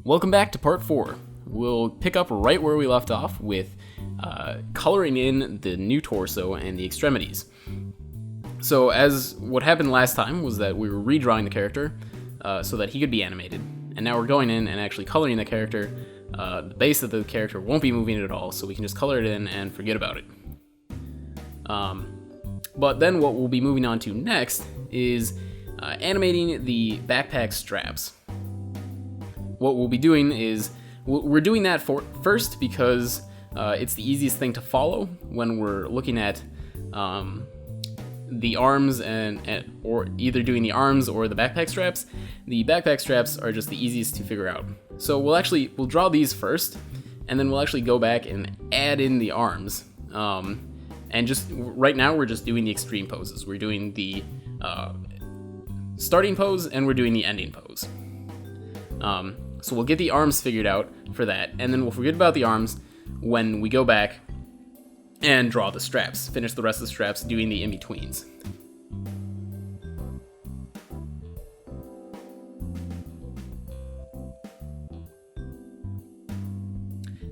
Welcome back to part 4. We'll pick up right where we left off with coloring in the new torso and the extremities. So as what happened last time was that we were redrawing the character so that he could be animated, and now we're going in and actually coloring the character. The base of the character won't be moving at all, so we can just color it in and forget about it. But then what we'll be moving on to next is animating the backpack straps. What we'll be doing is, we're doing that first because it's the easiest thing to follow when we're looking at the arms or either doing the arms or the backpack straps. The backpack straps are just the easiest to figure out. So we'll draw these first, and then we'll actually go back and add in the arms. And just right now we're just doing the extreme poses. We're doing the starting pose and we're doing the ending pose. So we'll get the arms figured out for that, and then we'll forget about the arms when we go back and draw the straps. Finish the rest of the straps doing the in-betweens.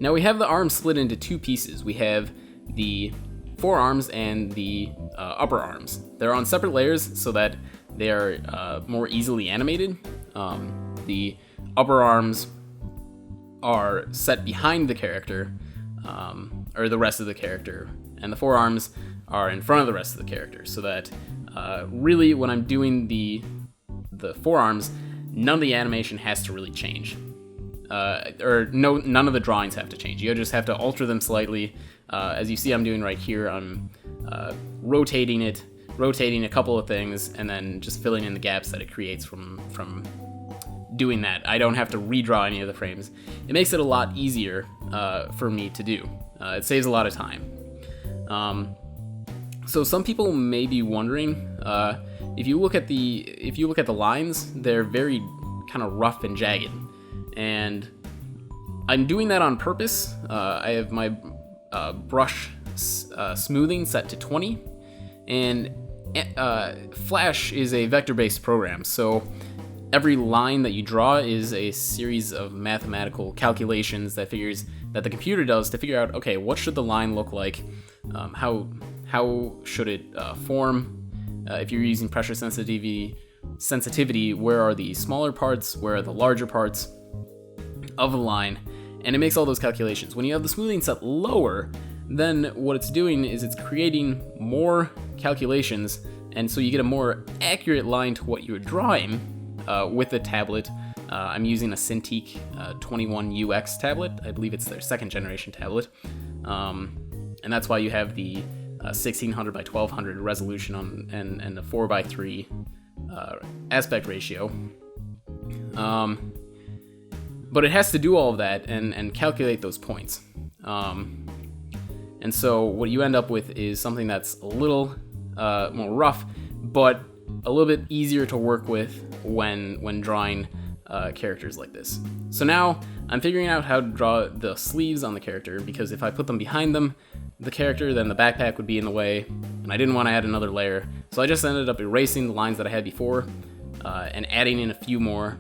Now we have the arms split into two pieces. We have the forearms and the upper arms. They're on separate layers so that they are more easily animated. The upper arms are set behind the character, or the rest of the character, and the forearms are in front of the rest of the character, so that really when I'm doing the forearms, none of the animation has to really change. None of the drawings have to change. You just have to alter them slightly. As you see I'm doing right here, I'm rotating a couple of things, and then just filling in the gaps that it creates from doing that. I don't have to redraw any of the frames. It makes it a lot easier for me to do. It saves a lot of time. So some people may be wondering, if you look at the lines, they're very kind of rough and jagged, and I'm doing that on purpose. I have my brush smoothing set to 20, and Flash is a vector-based program, so every line that you draw is a series of mathematical calculations that the computer does to figure out, okay, what should the line look like, how should it form, if you're using pressure sensitivity, where are the smaller parts, where are the larger parts of the line, and it makes all those calculations. When you have the smoothing set lower, then what it's doing is it's creating more calculations, and so you get a more accurate line to what you're drawing with the tablet. I'm using a Cintiq 21UX tablet. I believe it's their second generation tablet, and that's why you have the 1600 by 1200 resolution and the 4:3 aspect ratio. But it has to do all of that and calculate those points. And so what you end up with is something that's a little more rough, but a little bit easier to work with when drawing characters like this. So now I'm figuring out how to draw the sleeves on the character, because if I put them behind the character, then the backpack would be in the way, and I didn't want to add another layer. So I just ended up erasing the lines that I had before and adding in a few more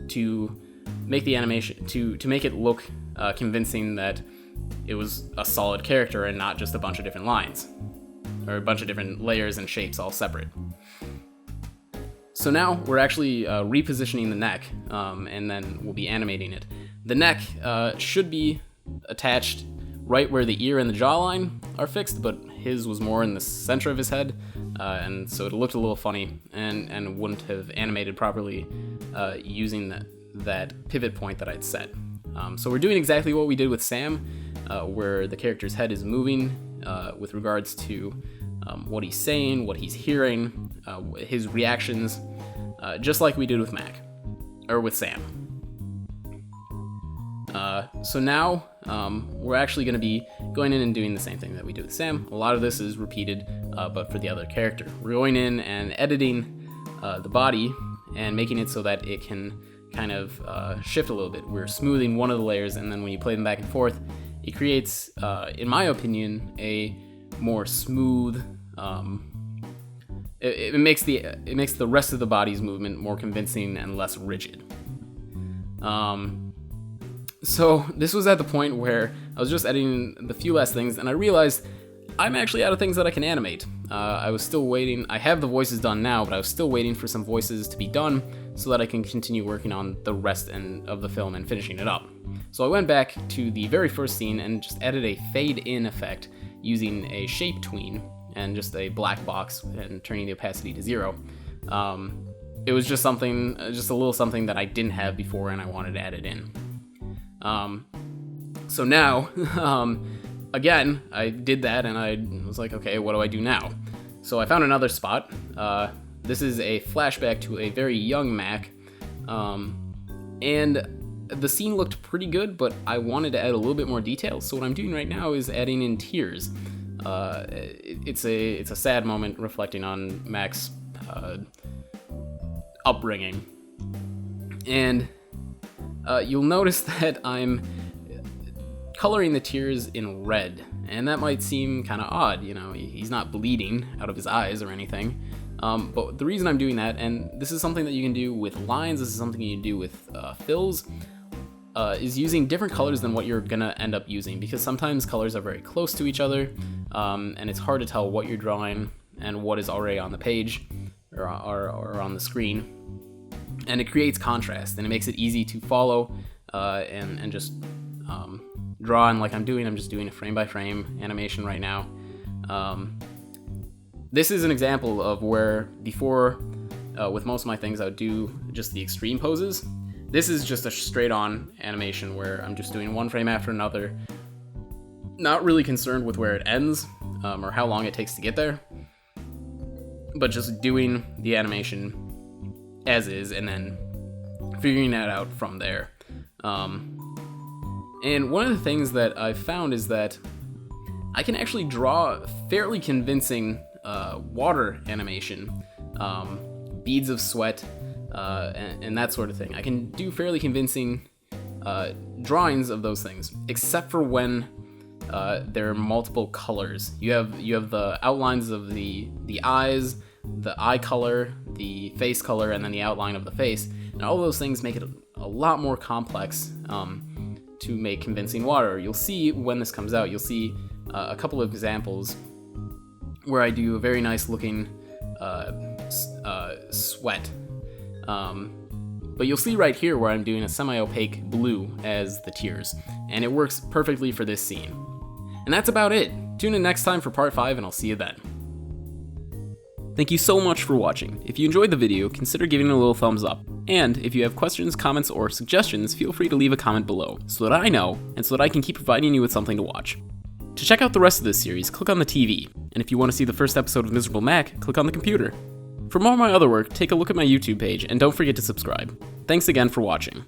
to make the animation, to make it look convincing that it was a solid character and not just a bunch of different lines, or a bunch of different layers and shapes all separate. So now we're actually repositioning the neck, and then we'll be animating it. The neck should be attached right where the ear and the jawline are fixed, but his was more in the center of his head, and so it looked a little funny and wouldn't have animated properly using that pivot point that I'd set. So we're doing exactly what we did with Sam, where the character's head is moving with regards to what he's saying, what he's hearing, his reactions, just like we did with with Sam. So now we're actually going to be going in and doing the same thing that we did with Sam. A lot of this is repeated, but for the other character. We're going in and editing the body and making it so that it can kind of shift a little bit. We're smoothing one of the layers, and then when you play them back and forth, it creates, in my opinion, a more smooth. It makes the rest of the body's movement more convincing and less rigid. So this was at the point where I was just editing the few last things, and I realized I'm actually out of things that I can animate. I was still waiting. I have the voices done now, but I was still waiting for some voices to be done so that I can continue working on the rest of the film and finishing it up. So I went back to the very first scene and just added a fade-in effect using a shape tween and just a black box and turning the opacity to 0. It was just a little something that I didn't have before, and I wanted to add it in. So now, again, I did that, and I was like, okay, what do I do now? So I found another spot. This is a flashback to a very young Mac, and the scene looked pretty good, but I wanted to add a little bit more detail. So what I'm doing right now is adding in tears. It's a sad moment reflecting on Mac's upbringing, and you'll notice that I'm coloring the tears in red, and that might seem kind of odd. You know, he's not bleeding out of his eyes or anything, but the reason I'm doing that, and this is something that you can do with lines, this is something you can do with fills, is using different colors than what you're gonna end up using, because sometimes colors are very close to each other, and it's hard to tell what you're drawing and what is already on the page or on the screen, and it creates contrast, and it makes it easy to follow and just draw. And like I'm just doing a frame-by-frame animation right now. This is an example of where before, with most of my things, I would do just the extreme poses. This is just a straight-on animation where I'm just doing one frame after another, not really concerned with where it ends or how long it takes to get there, but just doing the animation as is and then figuring that out from there. And one of the things that I've found is that I can actually draw fairly convincing water animation, beads of sweat, and that sort of thing. I can do fairly convincing drawings of those things, except for when there are multiple colors. You have the outlines of the eyes, the eye color, the face color, and then the outline of the face, and all those things make it a lot more complex to make convincing water. You'll see when this comes out, you'll see a couple of examples where I do a very nice looking sweat. But you'll see right here where I'm doing a semi-opaque blue as the tears, and it works perfectly for this scene. And that's about it. Tune in next time for part 5, and I'll see you then. Thank you so much for watching. If you enjoyed the video, consider giving it a little thumbs up. And if you have questions, comments, or suggestions, feel free to leave a comment below so that I know and so that I can keep providing you with something to watch. To check out the rest of this series, click on the TV. And if you want to see the first episode of Miserable Mac, click on the computer. For more of my other work, take a look at my YouTube page and don't forget to subscribe. Thanks again for watching.